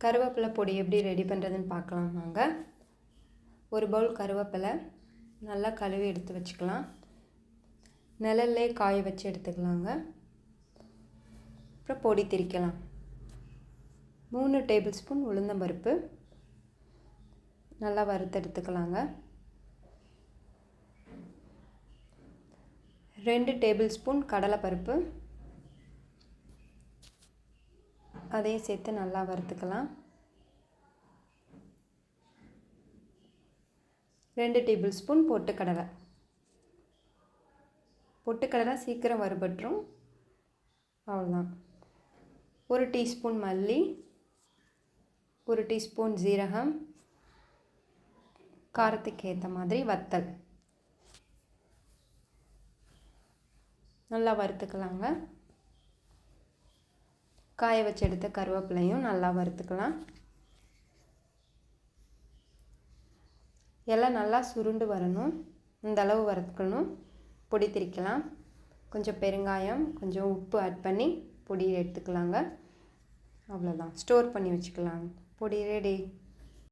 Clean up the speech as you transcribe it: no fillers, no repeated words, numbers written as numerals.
கருவேப்பிலை பொடி எப்படி ரெடி பண்ணுறதுன்னு பார்க்கலாம் வாங்க. ஒரு பவுல் கருவேப்பிலை நல்லா கழுவி எடுத்து வச்சுக்கலாம். நிழல்லே காய வச்சு எடுத்துக்கலாங்க. அப்புறம் பொடி திரிக்கலாம். 3 டேபிள் ஸ்பூன் உளுந்தம்பருப்பு நல்லா வறுத்து எடுத்துக்கலாங்க. 2 டேபிள் ஸ்பூன் கடலைப்பருப்பு அதையும் சேர்த்து நல்லா வறுத்துக்கலாம். 2 டேபிள் ஸ்பூன் பொட்டுக்கடலை. பொட்டுக்கடலை சீக்கிரம் வறுபட்டுரும், அவ்வளோதான். 1 டீஸ்பூன் மல்லி, 1 டீஸ்பூன் ஜீரகம், காரத்துக்கு ஏற்ற மாதிரி வத்தல் நல்லா வறுத்துக்கலாங்க. காய வச்சு எடுத்த கருவேப்பிலையும் நல்லா வறுத்துக்கலாம். எல்லாம் நல்லா சுருண்டு வரணும், இந்த அளவு வறுத்துக்கணும். பொடி திரிக்கலாம். கொஞ்சம் பெருங்காயம், கொஞ்சம் உப்பு ஆட் பண்ணி பொடி எடுத்துக்கலாங்க. அவ்வளோதான். ஸ்டோர் பண்ணி வச்சுக்கலாம். பொடி ரெடி.